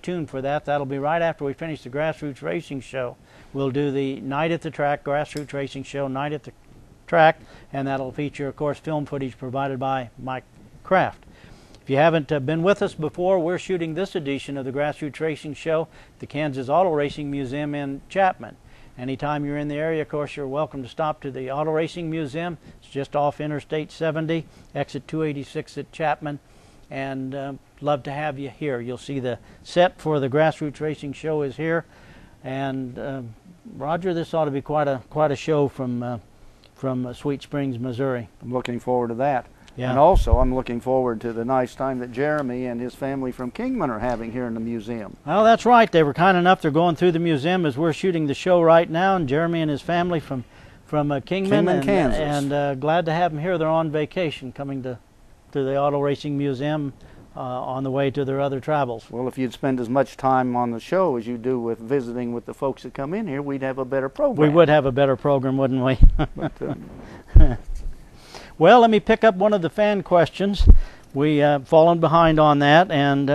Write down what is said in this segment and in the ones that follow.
tuned for that. That'll be right after we finish the Grassroots Racing Show. We'll do the Night at the Track, Grassroots Racing Show, Night at the Track, and that'll feature, of course, film footage provided by Mike Kraft. If you haven't been with us before, we're shooting this edition of the Grassroots Racing Show at the Kansas Auto Racing Museum in Chapman. Anytime you're in the area, of course, you're welcome to stop to the Auto Racing Museum. It's just off Interstate 70, exit 286 at Chapman, and love to have you here. You'll see the set for the Grassroots Racing Show is here, and Roger, this ought to be quite a show from Sweet Springs, Missouri. I'm looking forward to that. Yeah. And also, I'm looking forward to the nice time that Jeremy and his family from Kingman are having here in the museum. Well, that's right. They were kind enough. They're going through the museum as we're shooting the show right now, and Jeremy and his family from Kingman, Kansas. And glad to have them here. They're on vacation, coming to the Auto Racing Museum on the way to their other travels. Well, if you'd spend as much time on the show as you do with visiting with the folks that come in here, we'd have a better program. We would have a better program, wouldn't we? But, well, let me pick up one of the fan questions. We've fallen behind on that, and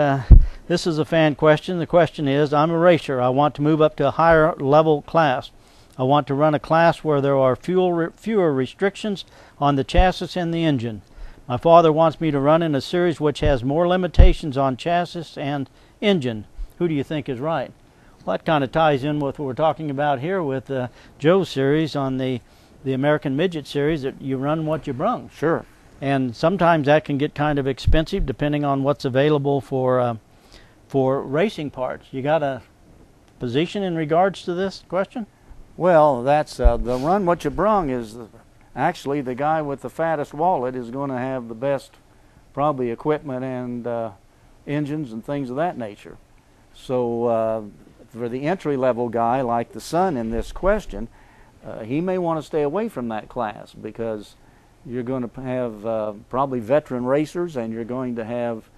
this is a fan question. The question is, I'm a racer. I want to move up to a higher level class. I want to run a class where there are fewer restrictions on the chassis and the engine. My father wants me to run in a series which has more limitations on chassis and engine. Who do you think is right? Well, that kind of ties in with what we're talking about here with Joe's series on the American Midget series, that you run what you brung. sure. And sometimes that can get kind of expensive depending on what's available for racing parts. You got a position in regards to this question? Well, that's the run what you brung is actually the guy with the fattest wallet is going to have the best probably equipment and engines and things of that nature. So for the entry-level guy like the son in this question, he may want to stay away from that class because you're going to have probably veteran racers, and you're going to have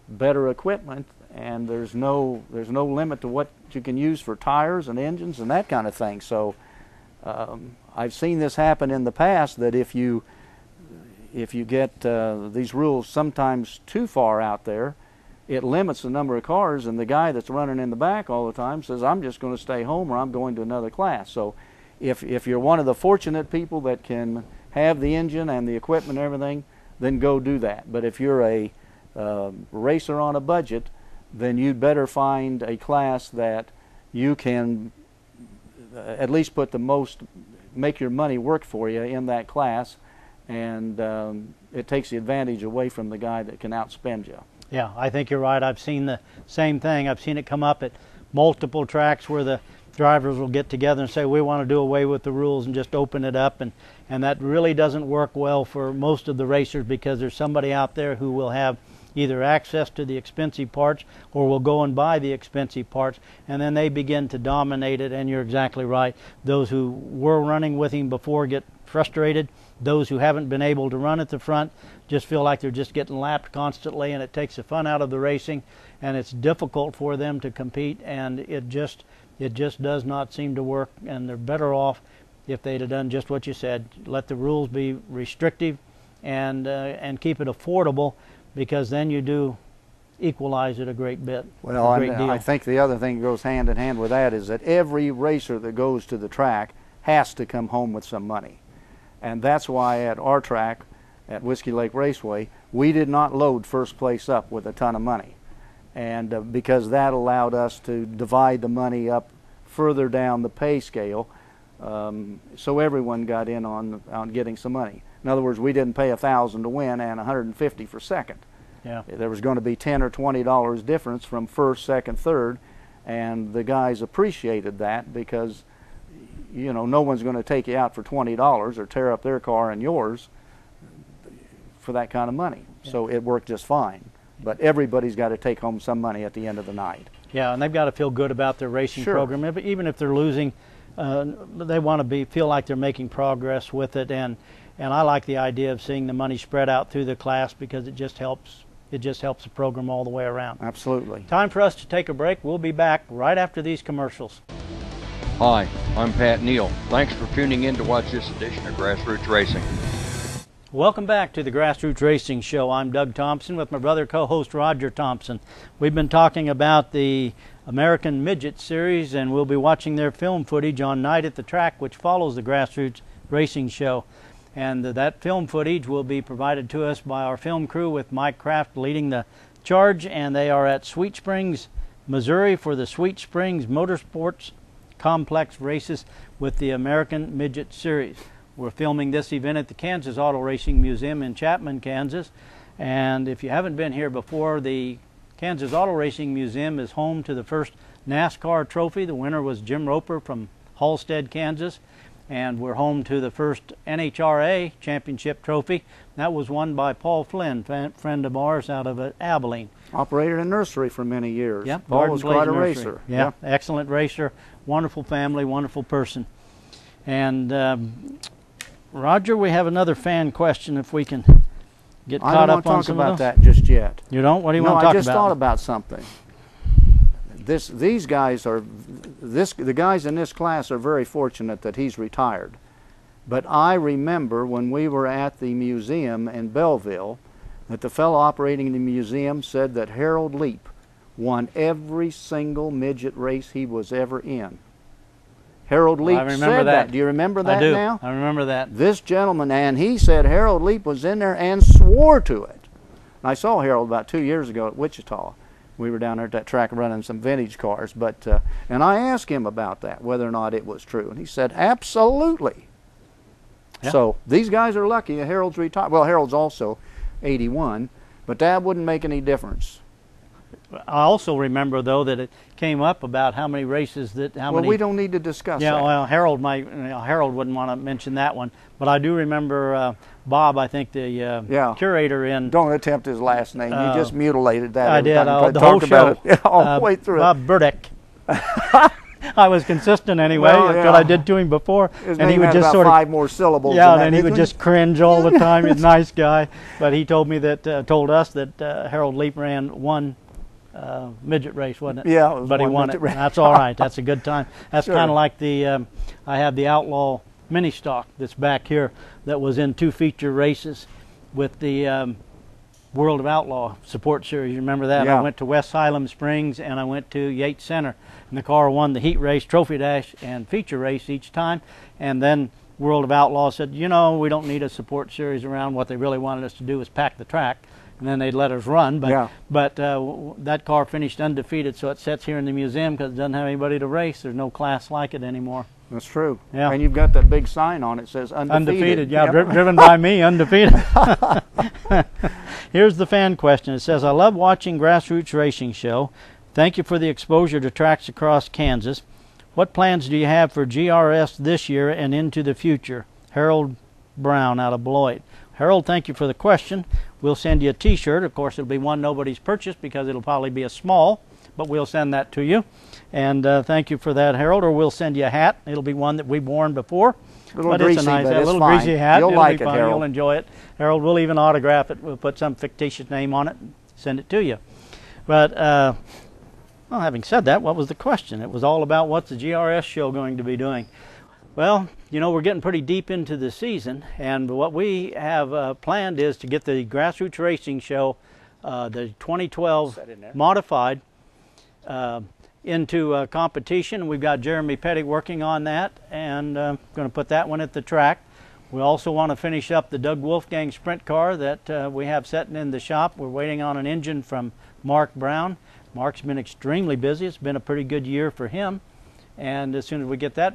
better equipment, and there's no limit to what you can use for tires and engines and that kind of thing. So I've seen this happen in the past, that if you get these rules sometimes too far out there, it limits the number of cars, and the guy that's running in the back all the time says, I'm just going to stay home or I'm going to another class. So if you're one of the fortunate people that can have the engine and the equipment and everything, then go do that. But if you're a racer on a budget, then you'd better find a class that you can at least make your money work for you in that class, and it takes the advantage away from the guy that can outspend you. Yeah, I think you're right. I've seen the same thing. I've seen it come up at multiple tracks where the drivers will get together and say, we want to do away with the rules and just open it up, and that really doesn't work well for most of the racers, because there's somebody out there who will have either access to the expensive parts or will go and buy the expensive parts, and then they begin to dominate it. And you're exactly right. Those who were running with him before get frustrated. Those who haven't been able to run at the front just feel like they're just getting lapped constantly, and it takes the fun out of the racing, and it's difficult for them to compete, and it just does not seem to work. And they're better off if they'd have done just what you said, let the rules be restrictive and keep it affordable, because then you do equalize it a great bit. Well, I think the other thing that goes hand in hand with that is that every racer that goes to the track has to come home with some money. And that's why at our track, at Whiskey Lake Raceway, we did not load first place up with a ton of money. And because that allowed us to divide the money up further down the pay scale, so everyone got in on getting some money. In other words, we didn't pay $1,000 to win and $150 for second. Yeah. There was going to be $10 or $20 difference from first, second, third, and the guys appreciated that, because no one's going to take you out for $20 or tear up their car and yours for that kind of money. Yeah. So it worked just fine. But everybody's got to take home some money at the end of the night. Yeah, and they've got to feel good about their racing Sure. program. Even if they're losing, they want to feel like they're making progress with it. And I like the idea of seeing the money spread out through the class, because it just helps the program all the way around. Absolutely. Time for us to take a break. We'll be back right after these commercials. Hi, I'm Pat Neal. Thanks for tuning in to watch this edition of Grassroots Racing. Welcome back to the Grassroots Racing Show. I'm Doug Thompson with my brother co-host Roger Thompson. We've been talking about the American Midget Series, and we'll be watching their film footage on Night at the Track, which follows the Grassroots Racing Show. And that film footage will be provided to us by our film crew with Mike Kraft leading the charge, and they are at Sweet Springs, Missouri for the Sweet Springs Motorsports Complex races with the American Midget Series. We're filming this event at the Kansas Auto Racing Museum in Chapman, Kansas. And if you haven't been here before, the Kansas Auto Racing Museum is home to the first NASCAR trophy. The winner was Jim Roper from Halstead, Kansas. And we're home to the first NHRA championship trophy. That was won by Paul Flynn, friend of ours out of Abilene. Operated a nursery for many years. Yep, Paul was quite a racer. Yeah, excellent racer, wonderful family, wonderful person. And Roger, we have another fan question if we can get caught up on some of those. I don't want to talk about that just yet. You don't? What do you want to talk about? No, I just thought about something. These guys are, the guys in this class are very fortunate that he's retired. But I remember when we were at the museum in Belleville that the fellow operating the museum said that Harold Leap won every single midget race he was ever in. Harold Leap said that. Do you remember that now? I remember that. This gentleman, and he said Harold Leap was in there and swore to it. I saw Harold about 2 years ago at Wichita. We were down there at that track running some vintage cars, and I asked him about that, whether or not it was true, and he said absolutely. Yeah. So these guys are lucky. Harold's retired. Well, Harold's also 81, but that wouldn't make any difference. I also remember, though, that it came up about how many races that Well, we don't need to discuss that. Yeah, well, Harold Harold wouldn't want to mention that one, but I do remember Bob, I think the curator in. Don't attempt his last name. You just mutilated that. I did. The whole show. All the way through Bob Burdick. I was consistent anyway. Well, that's what I did to him before. His name had about 5 more syllables. Yeah, and he would just cringe all the time. He's a nice guy, but he told me that, told us that Harold Leap ran one midget race, wasn't it? Yeah, it was but he won it. That's all right. That's a good time. That's sure. kind of like the I have the Outlaw mini stock that's back here that was in 2 feature races with the World of Outlaw support series. You remember that? Yeah. I went to West Highland Springs and I went to Yates Center, and the car won the heat race, trophy dash, and feature race each time. And then World of Outlaw said, you know, we don't need a support series around. What they really wanted us to do was pack the track, and then they'd let us run. But that car finished undefeated, so it sits here in the museum because it doesn't have anybody to race. There's no class like it anymore. That's true. Yeah. And you've got that big sign on it that says undefeated. Undefeated, yeah, driven by me, undefeated. Here's the fan question. It says, I love watching Grassroots Racing Show. Thank you for the exposure to tracks across Kansas. What plans do you have for GRS this year and into the future? Harold Brown out of Beloit. Harold, thank you for the question. We'll send you a t-shirt. Of course, it'll be one nobody's purchased because it'll probably be a small, but we'll send that to you. And thank you for that, Harold. Or we'll send you a hat. It'll be one that we've worn before. But it's a nice hat. Little greasy hat. You'll like it, Harold. You'll enjoy it. Harold, we'll even autograph it. We'll put some fictitious name on it and send it to you. But, well, having said that, what was the question? It was all about what's the GRS show going to be doing. Well, you know, we're getting pretty deep into the season, and what we have planned is to get the Grassroots Racing Show, the 2012 modified, into competition. We've got Jeremy Petty working on that, and going to put that one at the track. We also want to finish up the Doug Wolfgang sprint car that we have sitting in the shop. We're waiting on an engine from Mark Brown. Mark's been extremely busy. It's been a pretty good year for him. And as soon as we get that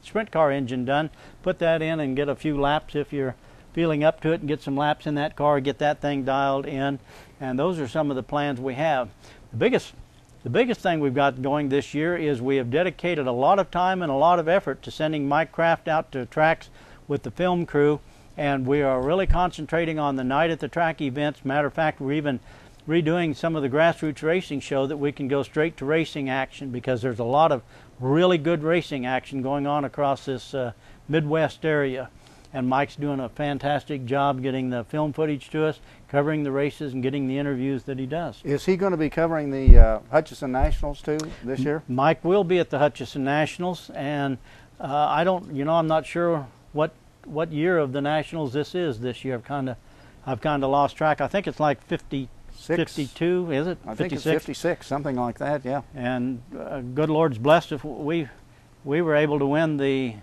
sprint car engine done, put that in and get a few laps if you're feeling up to it, and get some laps in that car, get that thing dialed in. And those are some of the plans we have. The biggest thing we've got going this year is we have dedicated a lot of time and a lot of effort to sending Mike Kraft out to tracks with the film crew, and we are really concentrating on the Night at the Track events. Matter of fact, we're even redoing some of the Grassroots Racing Show that we can go straight to racing action, because there's a lot of really good racing action going on across this Midwest area. And Mike's doing a fantastic job getting the film footage to us, covering the races, and getting the interviews that he does. Is he going to be covering the Hutchinson Nationals too this year? Mike will be at the Hutchinson Nationals, and I'm not sure what what year of the Nationals this is this year. I've kind of lost track. I think it's like 52, is it? I think it's 56, something like that, yeah. And good Lord's blessed if we were able to win the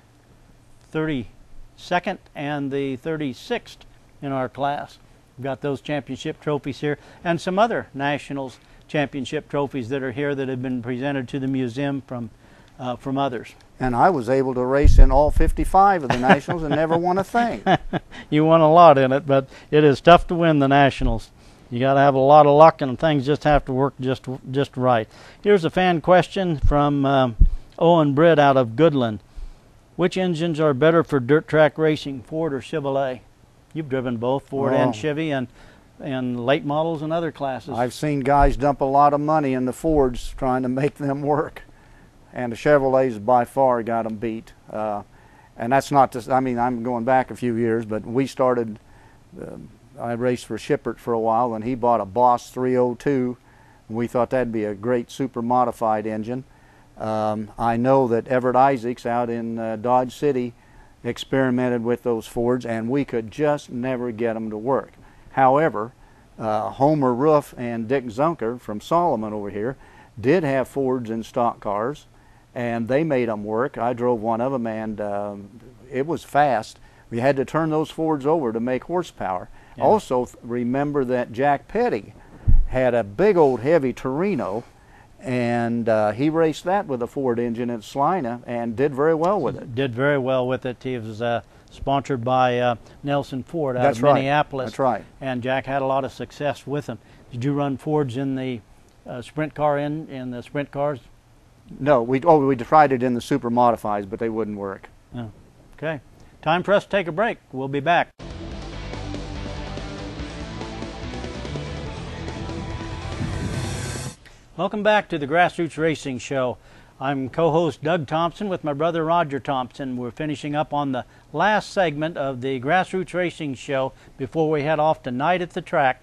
32nd and the 36th in our class. We've got those championship trophies here, and some other Nationals championship trophies that are here that have been presented to the museum from others. And I was able to race in all 55 of the Nationals and never won a thing. You won a lot in it, but it is tough to win the Nationals. You got to have a lot of luck, and things just have to work just right. Here's a fan question from Owen Britt out of Goodland. Which engines are better for dirt track racing, Ford or Chevrolet? You've driven both, Ford and Chevy, and late models and other classes. I've seen guys dump a lot of money in the Fords trying to make them work. And the Chevrolets by far got them beat. And that's not just, I mean, I'm going back a few years, but we started, I raced for Shippert for a while, and he bought a Boss 302. And we thought that'd be a great super modified engine. I know that Everett Isaacs out in Dodge City experimented with those Fords, and we could just never get them to work. However, Homer Roof and Dick Zunker from Solomon over here did have Fords in stock cars, and they made them work. I drove one of them, and it was fast. We had to turn those Fords over to make horsepower. Yeah. Also, remember that Jack Petty had a big old heavy Torino, and he raced that with a Ford engine at Salina and did very well with it. Did very well with it. He was sponsored by Nelson Ford out That's of right. Minneapolis. That's right. And Jack had a lot of success with them. Did you run Fords in the sprint car in the sprint cars? No, we tried it in the super modifieds, but they wouldn't work. Oh, okay. Time for us to take a break. We'll be back. Welcome back to the Grassroots Racing Show. I'm co-host Doug Thompson with my brother Roger Thompson. We're finishing up on the last segment of the Grassroots Racing Show before we head off tonight at the track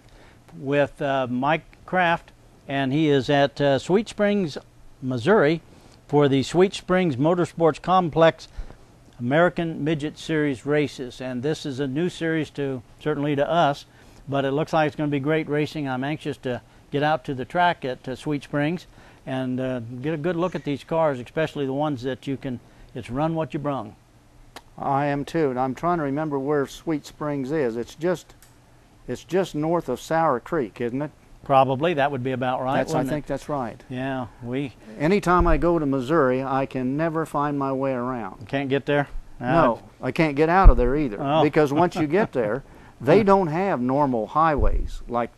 with Mike Kraft, and he is at Sweet Springs, Missouri for the Sweet Springs Motorsports Complex American Midget Series races. And this is a new series certainly to us, but it looks like it's going to be great racing. I'm anxious to get out to the track at Sweet Springs and get a good look at these cars, especially the ones that it's run what you brung. I am too, and I'm trying to remember where Sweet Springs is. It's just north of Sour Creek, isn't it? Probably. That would be about right. I think that's right. Yeah. Anytime I go to Missouri, I can never find my way around. Can't get there? No, I can't get out of there either. Oh. Because once you get there, they don't have normal highways like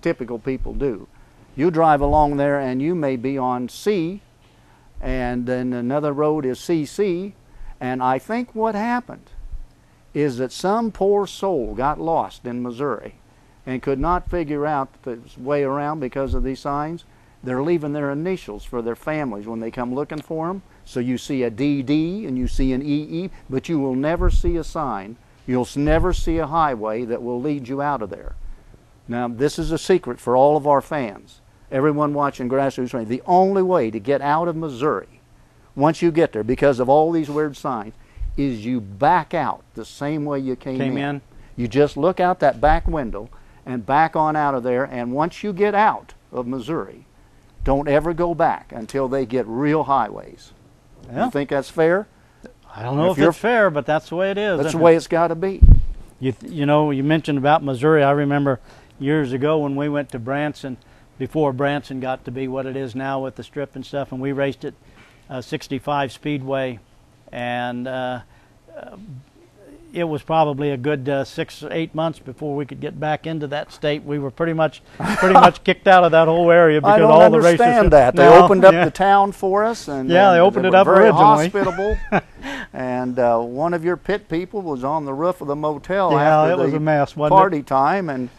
typical people do. You drive along there and you may be on C, and then another road is CC, and I think what happened is that some poor soul got lost in Missouri and could not figure out the way around because of these signs. They're leaving their initials for their families when they come looking for them. So you see a DD and you see an EE, but you will never see a sign. You'll never see a highway that will lead you out of there. Now, this is a secret for all of our fans, everyone watching Grassroots Racing. The only way to get out of Missouri, once you get there, because of all these weird signs, is you back out the same way you came in. You just look out that back window and back on out of there, and once you get out of Missouri, don't ever go back until they get real highways. Yeah. You think that's fair? I don't know if it's fair, but that's the way it is. That's the way it's got to be. You know, you mentioned about Missouri. I remember years ago when we went to Branson, before Branson got to be what it is now with the strip and stuff, and we raced at 65 Speedway, and it was probably a good 6 or 8 months before we could get back into that state. We were pretty much kicked out of that whole area because all the races. I don't understand that. They opened up the town for us, and yeah, they opened it up very originally. Hospitable. And one of your pit people was on the roof of the motel after it was a mess, wasn't party it? time, and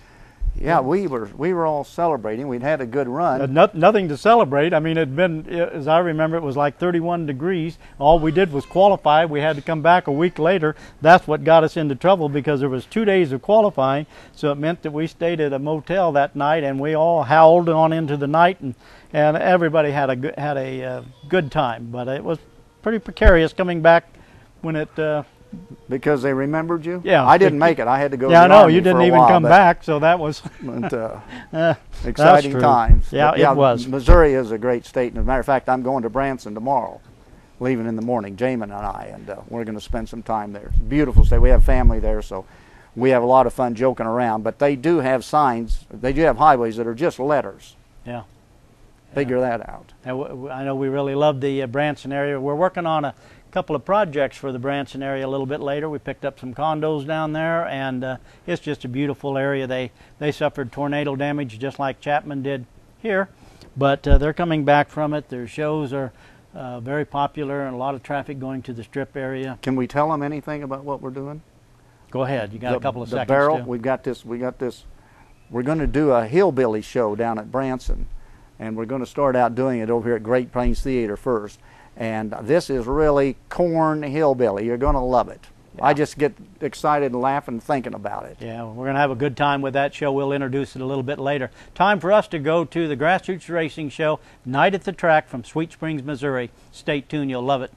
yeah, we were all celebrating. We'd had a good run. Nothing to celebrate. I mean, it'd been, as I remember, it was like 31 degrees. All we did was qualify. We had to come back a week later. That's what got us into trouble because there was 2 days of qualifying. So it meant that we stayed at a motel that night, and we all howled on into the night, and everybody had a good time. But it was pretty precarious coming back when it Because they remembered you? Yeah. I didn't make it. I had to go Yeah, to I the know. Army You didn't for a even while, come back, so that was but, exciting true. times. Yeah, But it was. Missouri is a great state. And as a matter of fact, I'm going to Branson tomorrow, leaving in the morning, Jamin and I, and we're going to spend some time there. It's a beautiful state. We have family there, so we have a lot of fun joking around. But they do have signs. They do have highways that are just letters. Yeah. Figure that out. And I know we really love the Branson area. We're working on a couple of projects for the Branson area a little bit later. We picked up some condos down there, and it's just a beautiful area. They suffered tornado damage just like Chapman did here, but they're coming back from it. Their shows are very popular, and a lot of traffic going to the Strip area. Can we tell them anything about what we're doing? Go ahead. You got a couple of seconds. The barrel. To... We got this. We're going to do a hillbilly show down at Branson, and we're going to start out doing it over here at Great Plains Theater first. And this is really corn hillbilly. You're going to love it. Yeah. I just get excited and laughing thinking about it. Yeah, we're going to have a good time with that show. We'll introduce it a little bit later. Time for us to go to the Grassroots Racing Show, Night at the Track from Sweet Springs, Missouri. Stay tuned. You'll love it.